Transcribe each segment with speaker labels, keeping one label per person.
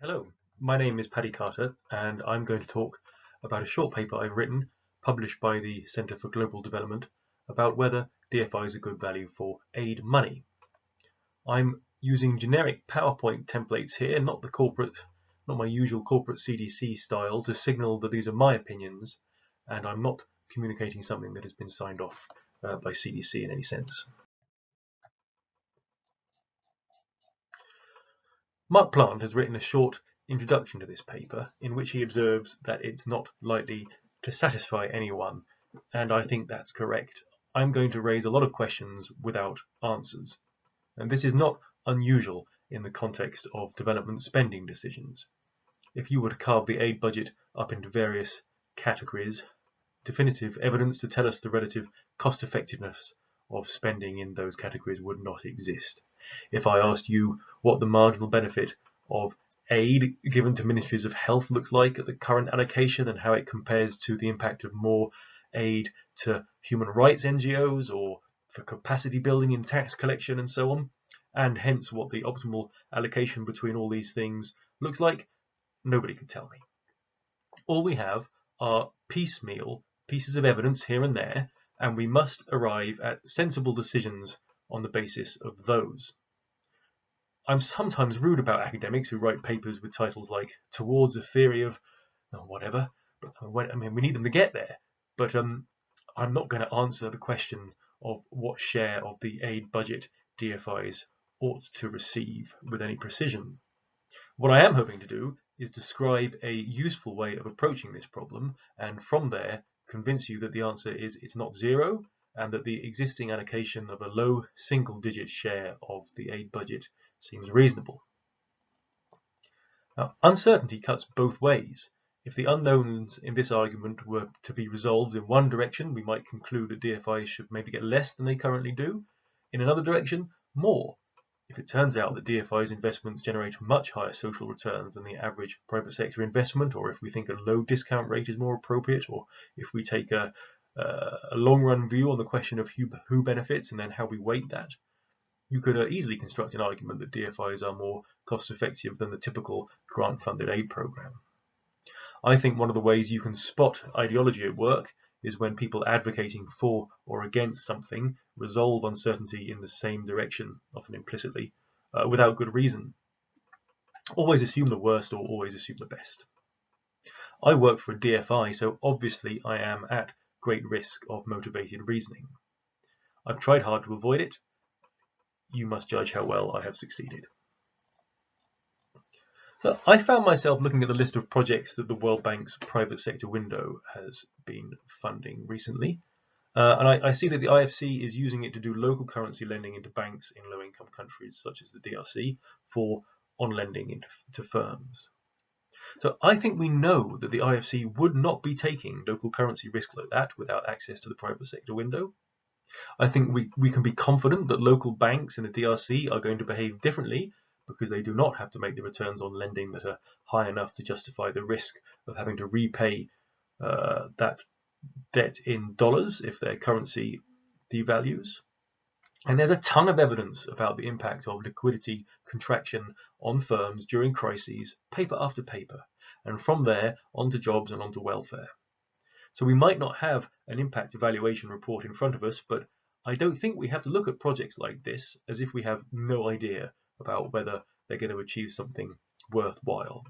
Speaker 1: Hello, my name is Paddy Carter, and I'm going to talk about a short paper I've written, published by the Centre for Global Development, about whether DFI is a good value for aid money. I'm using generic PowerPoint templates here, not my usual corporate CDC style, to signal that these are my opinions, and I'm not communicating something that has been signed off by CDC in any sense. Mark Plant has written a short introduction to this paper in which he observes that it's not likely to satisfy anyone, and I think that's correct. I'm going to raise a lot of questions without answers, and this is not unusual in the context of development spending decisions. If you were to carve the aid budget up into various categories, definitive evidence to tell us the relative cost effectiveness of spending in those categories would not exist. If I asked you what the marginal benefit of aid given to ministries of health looks like at the current allocation and how it compares to the impact of more aid to human rights NGOs or for capacity building in tax collection and so on, and hence what the optimal allocation between all these things looks like, nobody could tell me. All we have are piecemeal pieces of evidence here and there, and we must arrive at sensible decisions on the basis of those. I'm sometimes rude about academics who write papers with titles like Towards a Theory of whatever. I mean, we need them to get there, but I'm not going to answer the question of what share of the aid budget DFIs ought to receive with any precision. What I am hoping to do is describe a useful way of approaching this problem, and from there convince you that the answer is it's not zero, and that the existing allocation of a low single-digit share of the aid budget seems reasonable. Now, uncertainty cuts both ways. If the unknowns in this argument were to be resolved in one direction, we might conclude that DFIs should maybe get less than they currently do. In another direction, more. If it turns out that DFI's investments generate much higher social returns than the average private sector investment, or if we think a low discount rate is more appropriate, or if we take a long-run view on the question of who benefits and then how we weight that, you could easily construct an argument that DFIs are more cost-effective than the typical grant-funded aid program. I think one of the ways you can spot ideology at work is when people advocating for or against something resolve uncertainty in the same direction, often implicitly, without good reason. Always assume the worst or always assume the best. I work for a DFI, so obviously I am at great risk of motivated reasoning. I've tried hard to avoid it. You must judge how well I have succeeded. So I found myself looking at the list of projects that the World Bank's private sector window has been funding recently. And I see that the IFC is using it to do local currency lending into banks in low-income countries such as the DRC for on-lending to firms. So I think we know that the IFC would not be taking local currency risk like that without access to the private sector window. I think we can be confident that local banks in the DRC are going to behave differently because they do not have to make the returns on lending that are high enough to justify the risk of having to repay that debt in dollars if their currency devalues. And there's a ton of evidence about the impact of liquidity contraction on firms during crises, paper after paper, and from there onto jobs and onto welfare. So we might not have an impact evaluation report in front of us, but I don't think we have to look at projects like this as if we have no idea about whether they're going to achieve something worthwhile.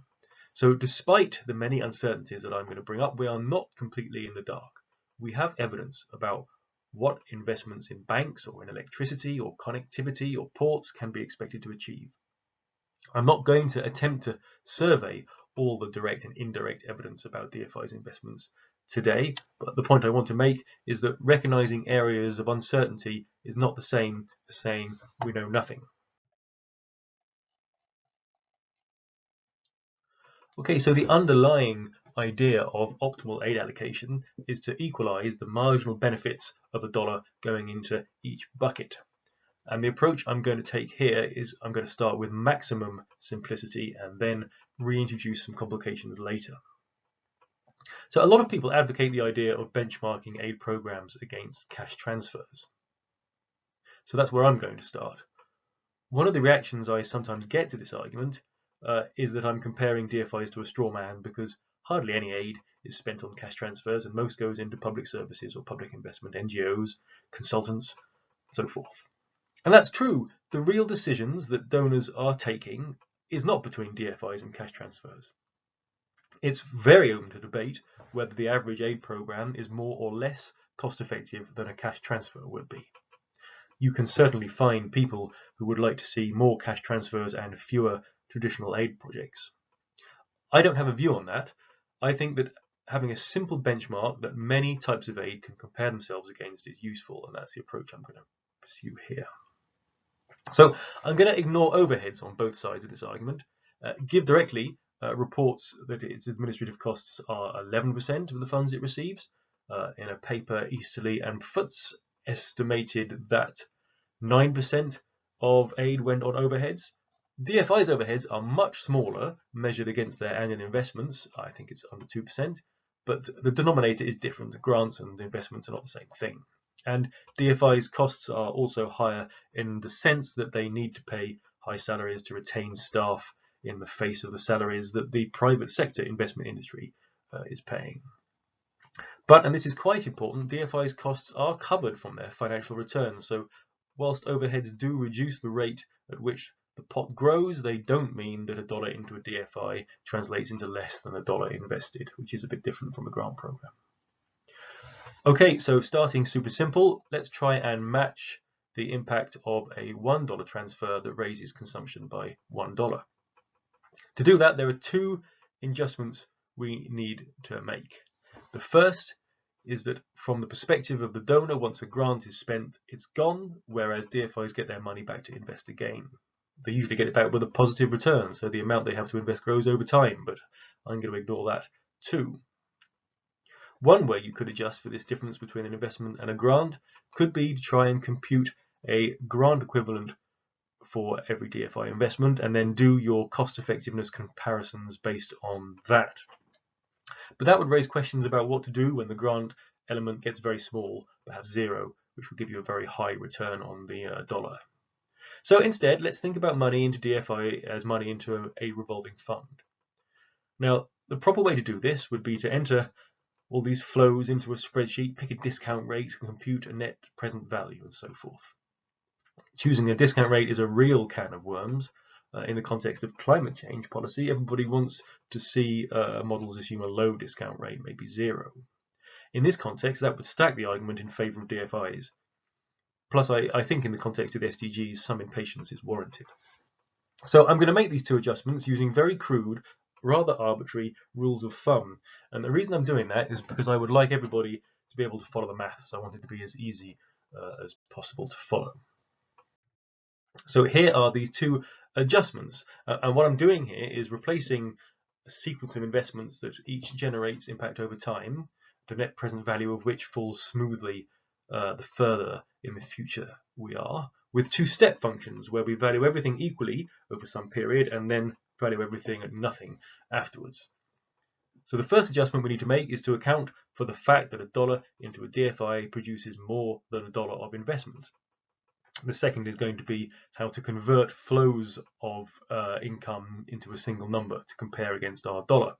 Speaker 1: So despite the many uncertainties that I'm going to bring up, we are not completely in the dark. We have evidence about what investments in banks or in electricity or connectivity or ports can be expected to achieve. I'm not going to attempt to survey all the direct and indirect evidence about DFI's investments today, but the point I want to make is that recognizing areas of uncertainty is not the same as saying we know nothing. Okay, so the underlying idea of optimal aid allocation is to equalize the marginal benefits of a dollar going into each bucket. And the approach I'm going to take here is I'm going to start with maximum simplicity and then reintroduce some complications later. So a lot of people advocate the idea of benchmarking aid programs against cash transfers. So that's where I'm going to start. One of the reactions I sometimes get to this argument is that I'm comparing DFIs to a straw man, because hardly any aid is spent on cash transfers and most goes into public services or public investment, NGOs, consultants, so forth. And that's true. The real decisions that donors are taking is not between DFIs and cash transfers. It's very open to debate whether the average aid program is more or less cost effective than a cash transfer would be. You can certainly find people who would like to see more cash transfers and fewer traditional aid projects. I don't have a view on that. I think that having a simple benchmark that many types of aid can compare themselves against is useful, and that's the approach I'm going to pursue here. So I'm going to ignore overheads on both sides of this argument. Give Directly reports that its administrative costs are 11% of the funds it receives. In a paper, Easterly and Foots estimated that 9% of aid went on overheads. DFI's overheads are much smaller, measured against their annual investments. I think it's under 2%, but the denominator is different. The grants and the investments are not the same thing. And DFI's costs are also higher in the sense that they need to pay high salaries to retain staff in the face of the salaries that the private sector investment industry is paying. But, and this is quite important, DFI's costs are covered from their financial returns. So whilst overheads do reduce the rate at which the pot grows, they don't mean that $1 into a DFI translates into less than $1 invested, which is a bit different from a grant program. Okay, so starting super simple, let's try and match the impact of a $1 transfer that raises consumption by $1. To do that, there are two adjustments we need to make. The first is that from the perspective of the donor, once a grant is spent, it's gone, whereas DFIs get their money back to invest again. They usually get it back with a positive return, so the amount they have to invest grows over time, but I'm going to ignore that too. One way you could adjust for this difference between an investment and a grant could be to try and compute a grant equivalent for every DFI investment and then do your cost effectiveness comparisons based on that. But that would raise questions about what to do when the grant element gets very small, perhaps zero, which would give you a very high return on the dollar. So instead, let's think about money into DFI as money into a revolving fund. Now, the proper way to do this would be to enter all these flows into a spreadsheet, pick a discount rate, compute a net present value, and so forth. Choosing a discount rate is a real can of worms. In the context of climate change policy, everybody wants to see models assume a low discount rate, maybe zero. In this context, that would stack the argument in favour of DFIs. Plus, I think in the context of the SDGs, some impatience is warranted. So I'm going to make these two adjustments using very crude, rather arbitrary rules of thumb. And the reason I'm doing that is because I would like everybody to be able to follow the maths. I want it to be as easy as possible to follow. So here are these two adjustments. And what I'm doing here is replacing a sequence of investments that each generates impact over time, the net present value of which falls smoothly the further in the future we are, with two step functions where we value everything equally over some period and then value everything at nothing afterwards. So the first adjustment we need to make is to account for the fact that $1 into a DFI produces more than $1 of investment. The second is going to be how to convert flows of income into a single number to compare against our dollar.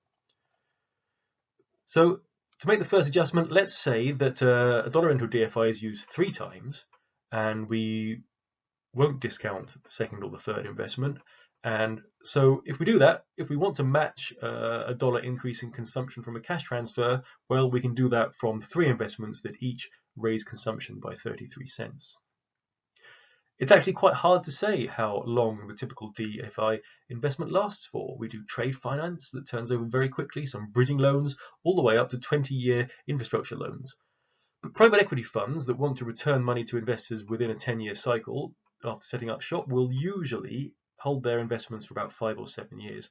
Speaker 1: So to make the first adjustment, let's say that $1 into a DFI is used 3 times, and we won't discount the second or the third investment. And so if we do that, if we want to match a $1 increase in consumption from a cash transfer, well, we can do that from 3 investments that each raise consumption by 33 cents. It's actually quite hard to say how long the typical DFI investment lasts for. We do trade finance that turns over very quickly, some bridging loans, all the way up to 20-year infrastructure loans. But private equity funds that want to return money to investors within a 10-year cycle after setting up shop will usually hold their investments for about 5 or 7 years.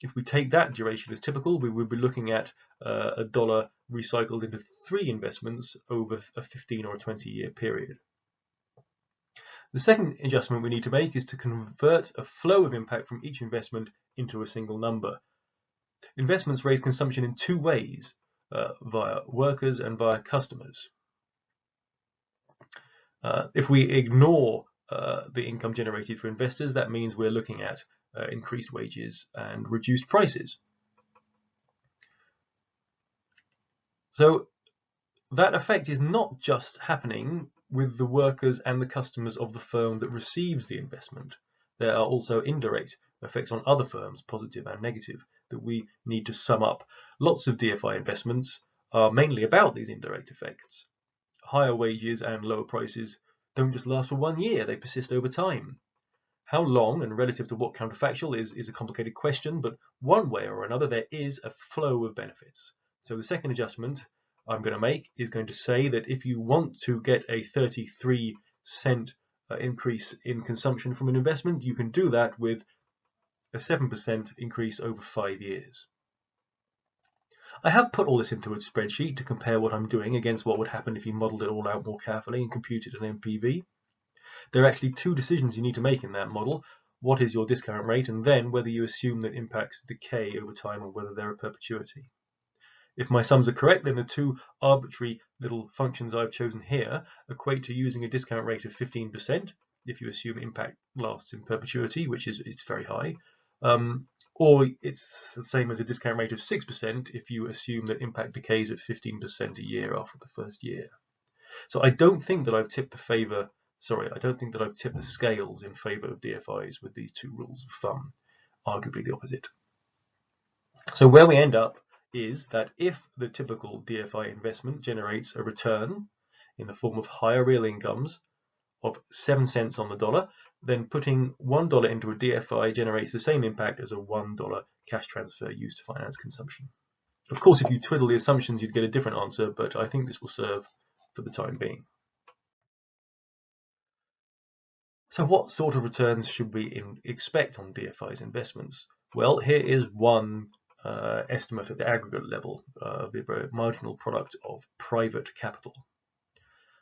Speaker 1: If we take that duration as typical, we would be looking at $1 recycled into 3 investments over a 15 or a 20-year period. The second adjustment we need to make is to convert a flow of impact from each investment into a single number. Investments raise consumption in 2 ways, via workers and via customers. If we ignore the income generated for investors, that means we're looking at increased wages and reduced prices. So that effect is not just happening with the workers and the customers of the firm that receives the investment. There are also indirect effects on other firms, positive and negative, that we need to sum up. Lots of DFI investments are mainly about these indirect effects. Higher wages and lower prices don't just last for 1 year, they persist over time. How long and relative to what counterfactual is a complicated question, but one way or another there is a flow of benefits. So the second adjustment I'm going to make is going to say that if you want to get a 33-cent increase in consumption from an investment, you can do that with a 7% increase over 5 years. I have put all this into a spreadsheet to compare what I'm doing against what would happen if you modeled it all out more carefully and computed an NPV. There are actually two decisions you need to make in that model. What is your discount rate, and then whether you assume that impacts decay over time or whether they're a perpetuity. If my sums are correct, then the two arbitrary little functions I've chosen here equate to using a discount rate of 15% if you assume impact lasts in perpetuity, which is very high, or it's the same as a discount rate of 6% if you assume that impact decays at 15% a year after the first year. So I don't think that I've tipped the scales in favor of DFIs with these two rules of thumb, arguably the opposite. So where we end up is that if the typical DFI investment generates a return in the form of higher real incomes of 7 cents on the dollar, then putting $1 into a DFI generates the same impact as a $1 cash transfer used to finance consumption. Of course, if you twiddle the assumptions, you'd get a different answer, but I think this will serve for the time being. So what sort of returns should we expect on DFI's investments? Well, here is one estimate at the aggregate level of the marginal product of private capital.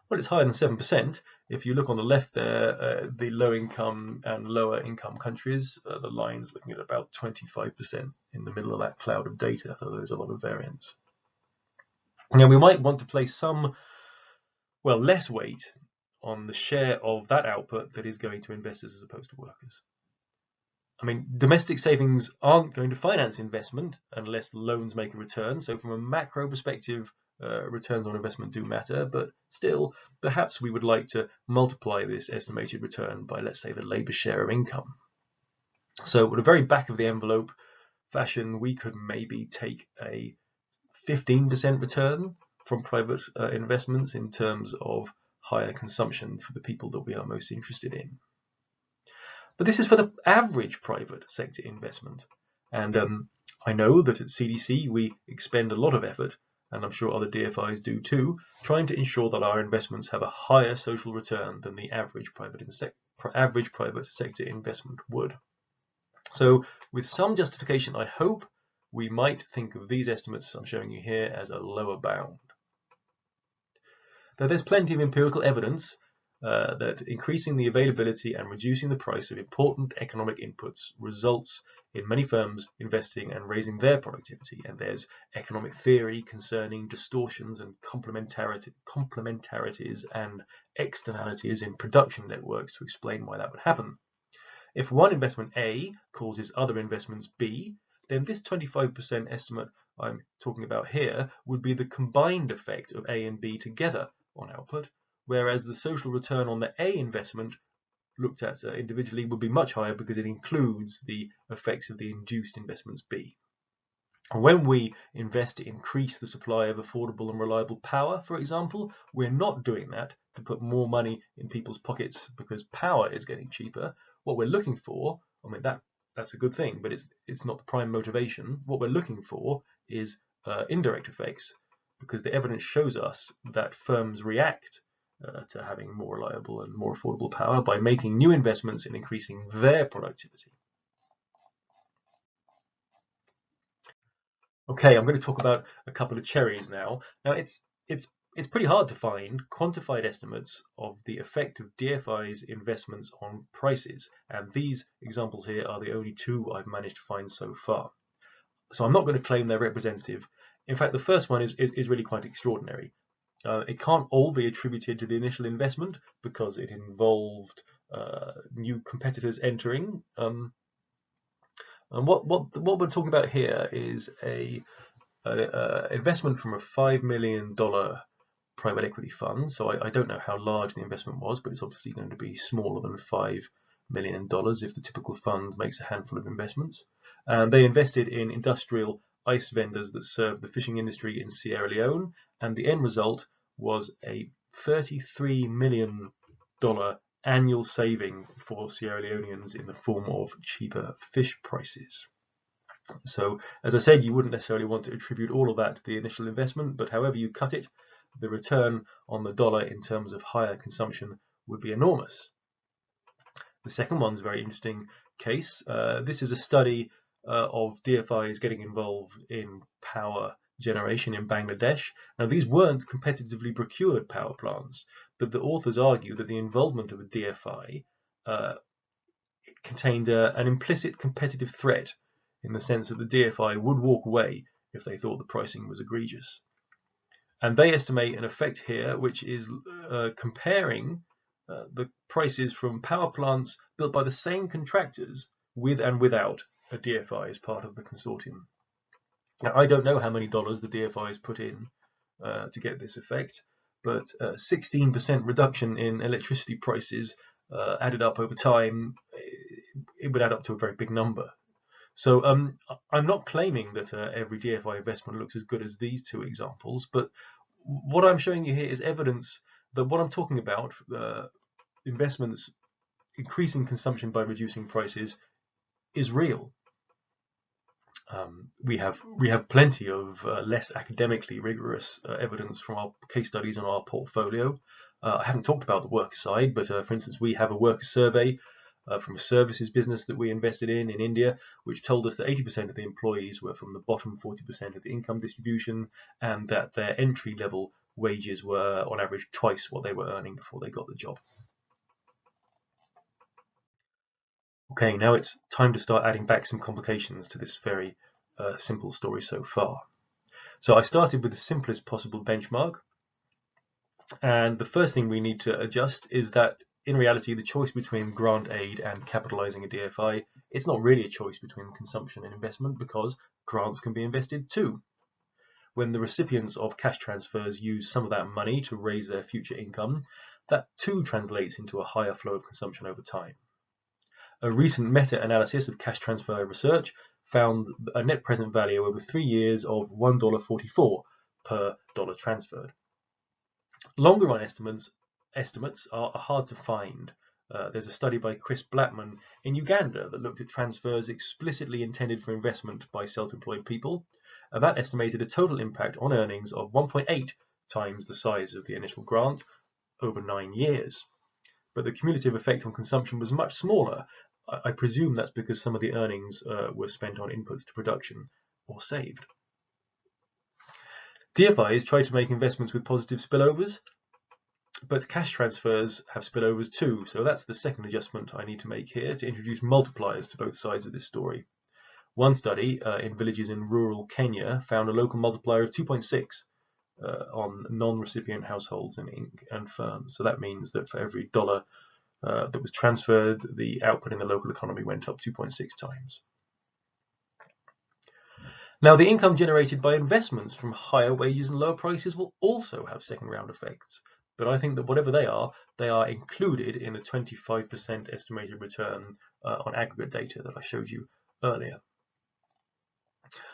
Speaker 1: Well, it's higher than 7%. If you look on the left there, the low income and lower income countries, the line's looking at about 25% in the middle of that cloud of data, so there's a lot of variance. Now we might want to place less weight on the share of that output that is going to investors as opposed to workers. I mean, domestic savings aren't going to finance investment unless loans make a return. So from a macro perspective, returns on investment do matter, but still, perhaps we would like to multiply this estimated return by, let's say, the labour share of income. So at the very back of the envelope fashion, we could maybe take a 15% return from private investments in terms of higher consumption for the people that we are most interested in. But this is for the average private sector investment. And I know that at CDC we expend a lot of effort, and I'm sure other DFIs do too, trying to ensure that our investments have a higher social return than the average private sector investment would. So with some justification, I hope we might think of these estimates I'm showing you here as a lower bound. Though there's plenty of empirical evidence that increasing the availability and reducing the price of important economic inputs results in many firms investing and raising their productivity. And there's economic theory concerning distortions and complementarities and externalities in production networks to explain why that would happen. If one investment A causes other investments B, then this 25% estimate I'm talking about here would be the combined effect of A and B together on output, whereas the social return on the A investment looked at individually would be much higher because it includes the effects of the induced investments B. When we invest to increase the supply of affordable and reliable power, for example, we're not doing that to put more money in people's pockets because power is getting cheaper. What we're looking for, I mean, that's a good thing, but it's not the prime motivation. What we're looking for is indirect effects, because the evidence shows us that firms react to having more reliable and more affordable power by making new investments in increasing their productivity. Okay, I'm going to talk about a couple of cherries now. Now, it's pretty hard to find quantified estimates of the effect of DFI's investments on prices, and these examples here are the only two I've managed to find so far. So I'm not going to claim they're representative. In fact, the first one is really quite extraordinary. It can't all be attributed to the initial investment because it involved new competitors entering. And what we're talking about here is a investment from a $5 million private equity fund. So I don't know how large the investment was, but it's obviously going to be smaller than $5 million if the typical fund makes a handful of investments. And they invested in industrial ice vendors that serve the fishing industry in Sierra Leone, and the end result was a $33 million annual saving for Sierra Leoneans in the form of cheaper fish prices. So, as I said, you wouldn't necessarily want to attribute all of that to the initial investment, but however you cut it, the return on the dollar in terms of higher consumption would be enormous. The second one's a very interesting case. This is a study of DFIs getting involved in power generation in Bangladesh. Now, these weren't competitively procured power plants, but the authors argue that the involvement of a DFI contained an implicit competitive threat in the sense that the DFI would walk away if they thought the pricing was egregious. And they estimate an effect here which is comparing the prices from power plants built by the same contractors with and without a DFI as part of the consortium. Now, I don't know how many dollars the DFIs put in to get this effect, but 16% reduction in electricity prices added up over time, it would add up to a very big number. So I'm not claiming that every DFI investment looks as good as these two examples, but what I'm showing you here is evidence that what I'm talking about, investments increasing consumption by reducing prices, is real. We have plenty of less academically rigorous evidence from our case studies on our portfolio. I haven't talked about the worker side, but for instance, we have a worker survey from a services business that we invested in India, which told us that 80% of the employees were from the bottom 40% of the income distribution, and that their entry-level wages were on average twice what they were earning before they got the job. Okay, now it's time to start adding back some complications to this very simple story so far. So I started with the simplest possible benchmark, and the first thing we need to adjust is that in reality, the choice between grant aid and capitalizing a DFI, it's not really a choice between consumption and investment, because grants can be invested too. When the recipients of cash transfers use some of that money to raise their future income, that too translates into a higher flow of consumption over time. A recent meta-analysis of cash transfer research found a net present value over 3 years of $1.44 per dollar transferred. Longer run estimates are hard to find. There's a study by Chris Blackman in Uganda that looked at transfers explicitly intended for investment by self-employed people, and that estimated a total impact on earnings of 1.8 times the size of the initial grant over 9 years. But the cumulative effect on consumption was much smaller. I presume that's because some of the earnings were spent on inputs to production or saved. DFIs try to make investments with positive spillovers, but cash transfers have spillovers too, so that's the second adjustment I need to make here to introduce multipliers to both sides of this story. One study in villages in rural Kenya found a local multiplier of 2.6 on non-recipient households and firms. So that means that for every dollar that was transferred, the output in the local economy went up 2.6 times. Now, the income generated by investments from higher wages and lower prices will also have second round effects, but I think that whatever they are included in the 25% estimated return on aggregate data that I showed you earlier.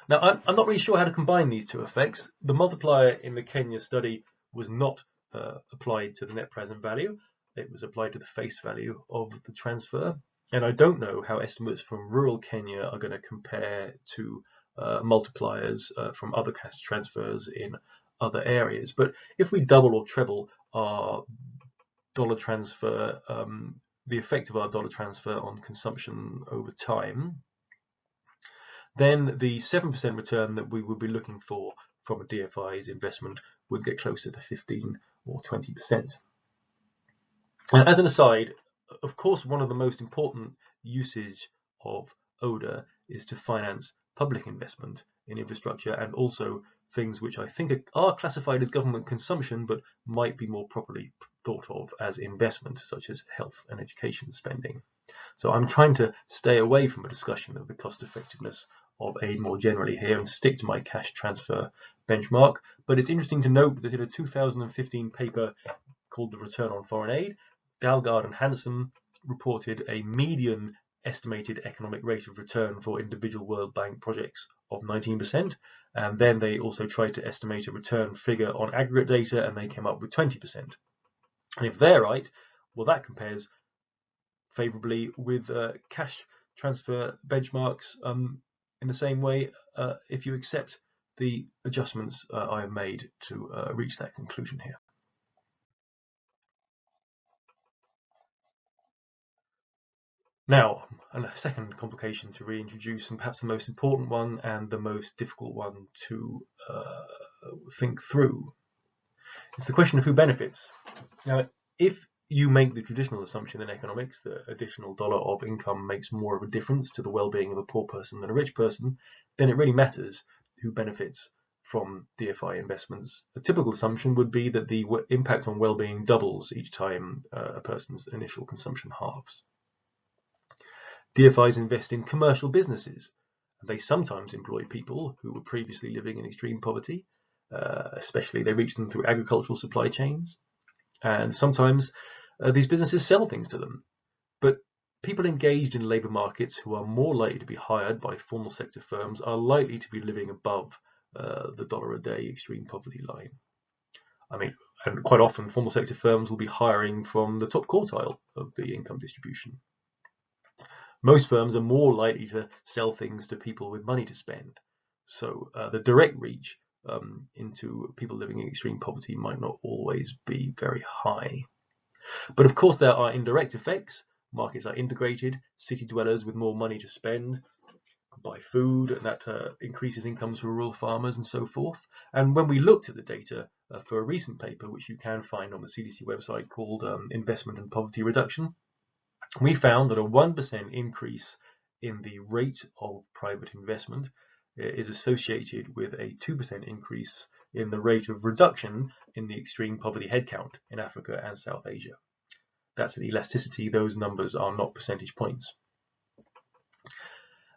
Speaker 1: Now, I'm not really sure how to combine these two effects. The multiplier in the Kenya study was not applied to the net present value. It was applied to the face value of the transfer. And I don't know how estimates from rural Kenya are going to compare to multipliers from other cash transfers in other areas. But if we double or treble our dollar transfer, the effect of our dollar transfer on consumption over time, then the 7% return that we would be looking for from a DFI's investment would get closer to 15 or 20%. And as an aside, of course, one of the most important uses of ODA is to finance public investment in infrastructure, and also things which I think are classified as government consumption but might be more properly thought of as investment, such as health and education spending. So I'm trying to stay away from a discussion of the cost effectiveness of aid more generally here and stick to my cash transfer benchmark. But it's interesting to note that in a 2015 paper called The Return on Foreign Aid, Dalgaard and Hansen reported a median estimated economic rate of return for individual World Bank projects of 19%. And then they also tried to estimate a return figure on aggregate data, and they came up with 20%. And if they're right, well, that compares favorably with cash transfer benchmarks in the same way if you accept the adjustments I have made to reach that conclusion here. Now, a second complication to reintroduce, and perhaps the most important one and the most difficult one to think through. It's the question of who benefits. Now, if you make the traditional assumption in economics that additional dollar of income makes more of a difference to the well-being of a poor person than a rich person, then it really matters who benefits from DFI investments. A typical assumption would be that the impact on well-being doubles each time a person's initial consumption halves. DFIs invest in commercial businesses. They sometimes employ people who were previously living in extreme poverty, especially they reach them through agricultural supply chains. And sometimes these businesses sell things to them. But people engaged in labour markets who are more likely to be hired by formal sector firms are likely to be living above the dollar a day extreme poverty line. I mean, and quite often formal sector firms will be hiring from the top quartile of the income distribution. Most firms are more likely to sell things to people with money to spend. So the direct reach into people living in extreme poverty might not always be very high. But of course there are indirect effects. Markets are integrated, city dwellers with more money to spend buy food, and that increases incomes for rural farmers and so forth. And when we looked at the data for a recent paper, which you can find on the CDC website called Investment and Poverty Reduction, we found that a 1% increase in the rate of private investment is associated with a 2% increase in the rate of reduction in the extreme poverty headcount in Africa and South Asia. That's an elasticity. Those numbers are not percentage points.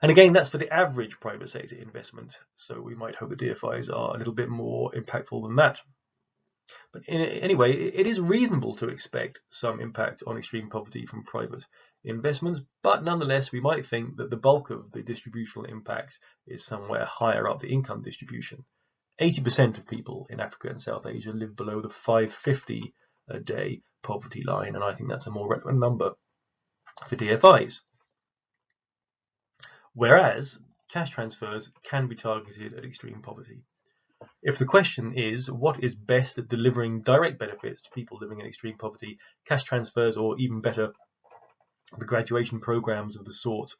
Speaker 1: And again, that's for the average private sector investment. So we might hope that DFIs are a little bit more impactful than that. But anyway, it is reasonable to expect some impact on extreme poverty from private investments, but nonetheless, we might think that the bulk of the distributional impact is somewhere higher up the income distribution. 80% of people in Africa and South Asia live below the $5.50 a day poverty line, and I think that's a more relevant number for DFIs. Whereas cash transfers can be targeted at extreme poverty. If the question is what is best at delivering direct benefits to people living in extreme poverty, cash transfers, or even better, the graduation programs of the sort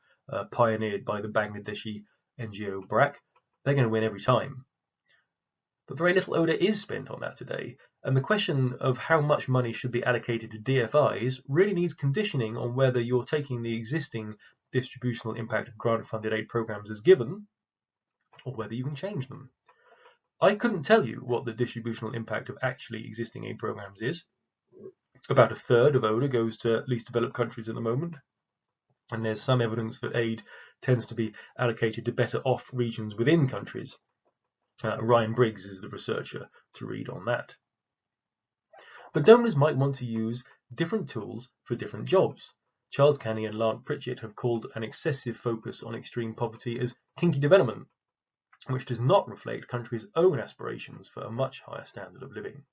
Speaker 1: pioneered by the Bangladeshi NGO BRAC, they're going to win every time. But very little ODA is spent on that today, and the question of how much money should be allocated to DFIs really needs conditioning on whether you're taking the existing distributional impact of grant-funded aid programs as given, or whether you can change them. I couldn't tell you what the distributional impact of actually existing aid programs is. About a third of ODA goes to least developed countries at the moment, and there's some evidence that aid tends to be allocated to better off regions within countries. Ryan Briggs is the researcher to read on that. But donors might want to use different tools for different jobs. Charles Canny and Lark Pritchett have called an excessive focus on extreme poverty as kinky development, which does not reflect countries' own aspirations for a much higher standard of living.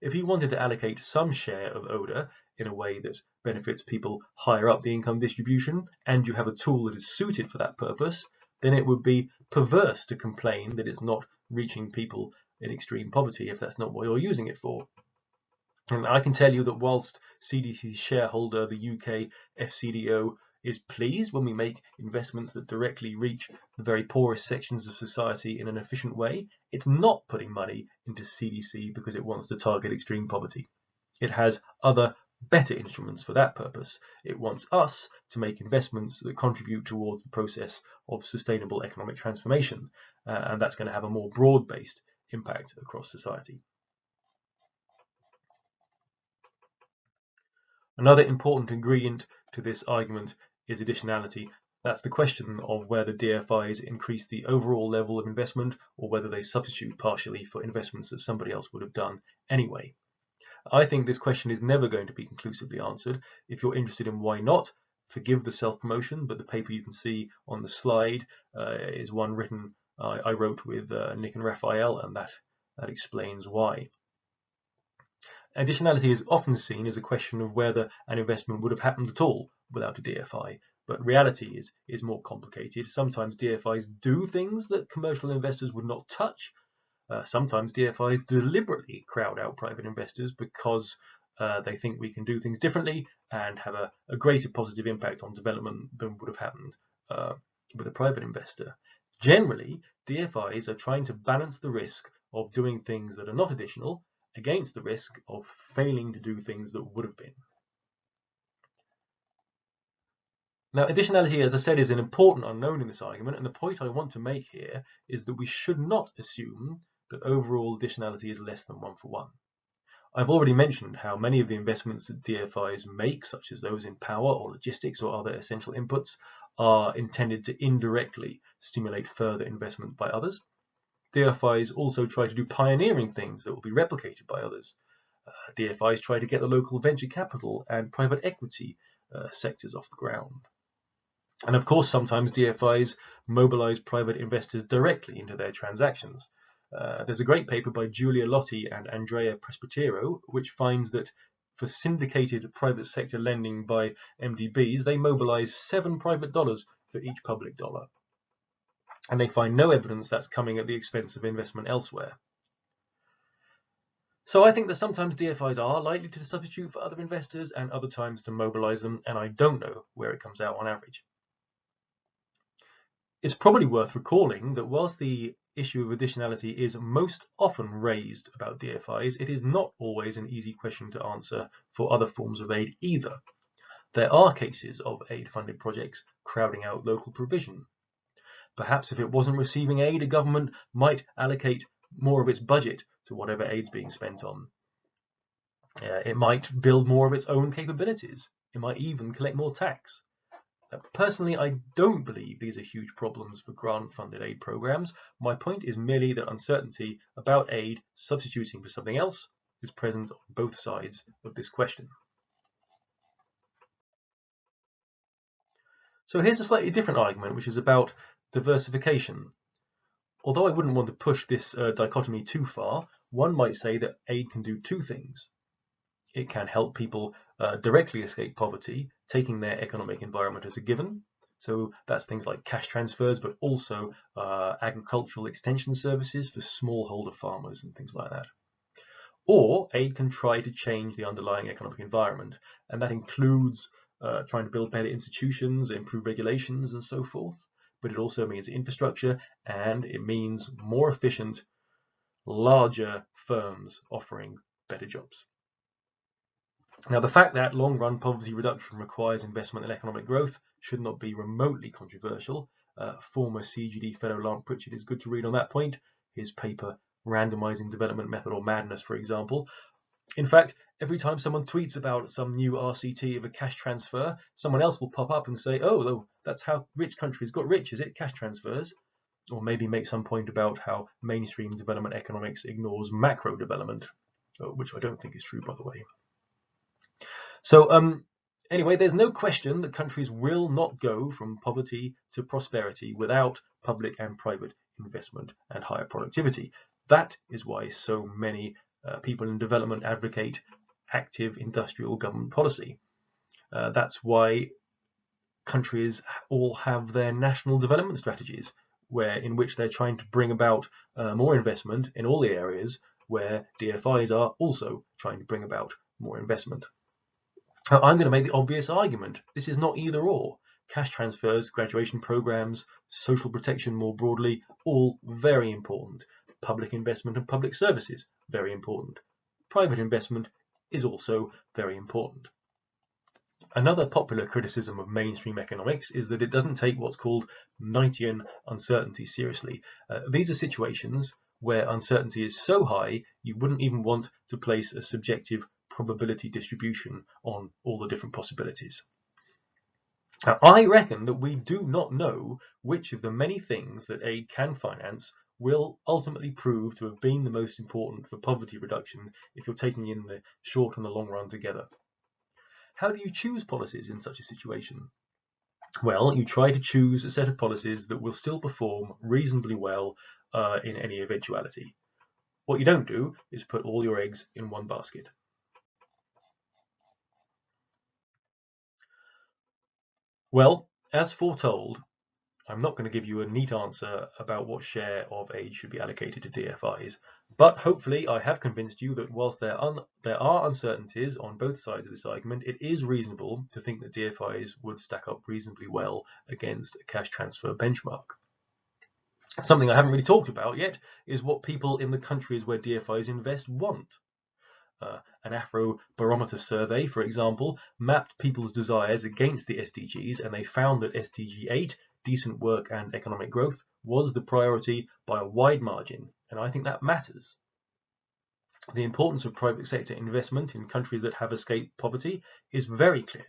Speaker 1: If you wanted to allocate some share of ODA in a way that benefits people higher up the income distribution, and you have a tool that is suited for that purpose, then it would be perverse to complain that it's not reaching people in extreme poverty if that's not what you're using it for. And I can tell you that whilst CDC's shareholder, the UK FCDO, is pleased when we make investments that directly reach the very poorest sections of society in an efficient way, it's not putting money into CDC because it wants to target extreme poverty. It has other better instruments for that purpose. It wants us to make investments that contribute towards the process of sustainable economic transformation, and that's going to have a more broad-based impact across society. Another important ingredient to this argument is additionality. That's the question of whether DFIs increase the overall level of investment or whether they substitute partially for investments that somebody else would have done anyway. I think this question is never going to be conclusively answered. If you're interested in why not, forgive the self-promotion, but the paper you can see on the slide is one written I wrote with Nick and Raphael, and that explains why. Additionality is often seen as a question of whether an investment would have happened at all without a DFI, but reality is more complicated. Sometimes DFIs do things that commercial investors would not touch. Sometimes DFIs deliberately crowd out private investors because they think we can do things differently and have a greater positive impact on development than would have happened with a private investor. Generally, DFIs are trying to balance the risk of doing things that are not additional against the risk of failing to do things that would have been. Now, additionality, as I said, is an important unknown in this argument, and the point I want to make here is that we should not assume that overall additionality is less than 1 for 1. I've already mentioned how many of the investments that DFIs make, such as those in power or logistics or other essential inputs, are intended to indirectly stimulate further investment by others. DFIs also try to do pioneering things that will be replicated by others. DFIs try to get the local venture capital and private equity sectors off the ground. And of course, sometimes DFIs mobilize private investors directly into their transactions. There's a great paper by Giulia Lotti and Andrea Presbitero, which finds that for syndicated private sector lending by MDBs, they mobilize $7 private dollars for each public dollar. And they find no evidence that's coming at the expense of investment elsewhere. So I think that sometimes DFIs are likely to substitute for other investors and other times to mobilize them, and I don't know where it comes out on average. It's probably worth recalling that whilst the issue of additionality is most often raised about DFIs, it is not always an easy question to answer for other forms of aid either. There are cases of aid-funded projects crowding out local provision. Perhaps if it wasn't receiving aid, a government might allocate more of its budget to whatever aid's being spent on. It might build more of its own capabilities. It might even collect more tax. Personally, I don't believe these are huge problems for grant-funded aid programs. My point is merely that uncertainty about aid substituting for something else is present on both sides of this question. So here's a slightly different argument, which is about diversification. Although I wouldn't want to push this dichotomy too far, one might say that aid can do two things. It can help people directly escape poverty, taking their economic environment as a given. So that's things like cash transfers, but also agricultural extension services for smallholder farmers and things like that. Or aid can try to change the underlying economic environment, and that includes trying to build better institutions, improve regulations, and so forth. But it also means infrastructure, and it means more efficient, larger firms offering better jobs. Now, the fact that long-run poverty reduction requires investment in economic growth should not be remotely controversial. Former CGD fellow Lance Pritchard is good to read on that point. His paper, Randomizing Development Method or Madness, for example. In fact, every time someone tweets about some new RCT of a cash transfer, someone else will pop up and say, oh, that's how rich countries got rich, is it? Cash transfers. Or maybe make some point about how mainstream development economics ignores macro development, which I don't think is true, by the way. So anyway, there's no question that countries will not go from poverty to prosperity without public and private investment and higher productivity. That is why so many people in development advocate active industrial government policy. That's why countries all have their national development strategies, in which they're trying to bring about more investment in all the areas where DFIs are also trying to bring about more investment. Now, I'm going to make the obvious argument. This is not either or. Cash transfers, graduation programs, social protection more broadly, all very important. Public investment and public services, very important. Private investment is also very important. Another popular criticism of mainstream economics is that it doesn't take what's called Knightian uncertainty seriously. These are situations where uncertainty is so high you wouldn't even want to place a subjective probability distribution on all the different possibilities. Now, I reckon that we do not know which of the many things that aid can finance will ultimately prove to have been the most important for poverty reduction if you're taking in the short and the long run together. How do you choose policies in such a situation? Well, you try to choose a set of policies that will still perform reasonably well in any eventuality. What you don't do is put all your eggs in one basket. Well, as foretold, I'm not going to give you a neat answer about what share of aid should be allocated to DFIs, but hopefully I have convinced you that whilst there are uncertainties on both sides of this argument, it is reasonable to think that DFIs would stack up reasonably well against a cash transfer benchmark. Something I haven't really talked about yet is what people in the countries where DFIs invest want. An Afrobarometer survey, for example, mapped people's desires against the SDGs, and they found that SDG 8, decent work and economic growth, was the priority by a wide margin, and I think that matters. The importance of private sector investment in countries that have escaped poverty is very clear,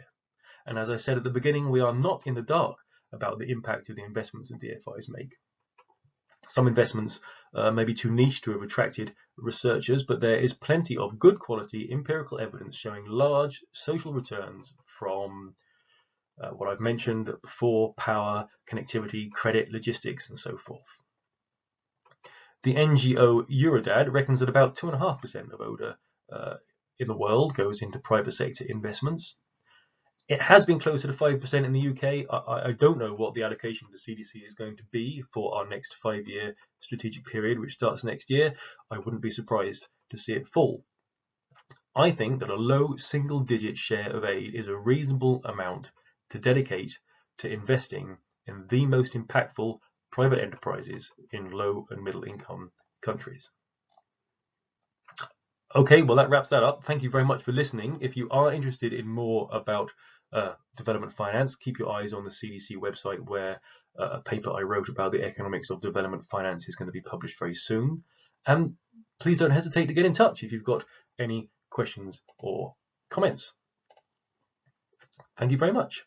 Speaker 1: and as I said at the beginning, we are not in the dark about the impact of the investments that DFIs make. Some investments may be too niche to have attracted researchers, but there is plenty of good quality empirical evidence showing large social returns from what I've mentioned before: power, connectivity, credit, logistics, and so forth. The NGO Eurodad reckons that about 2.5% of ODA in the world goes into private sector investments. It has been closer to 5% in the UK. I don't know what the allocation to CDC is going to be for our next 5-year strategic period, which starts next year. I wouldn't be surprised to see it fall. I think that a low single-digit share of aid is a reasonable amount to dedicate to investing in the most impactful private enterprises in low and middle income countries. Okay, well, that wraps that up. Thank you very much for listening. If you are interested in more about development finance, keep your eyes on the CDC website, where a paper I wrote about the economics of development finance is going to be published very soon. And please don't hesitate to get in touch if you've got any questions or comments. Thank you very much.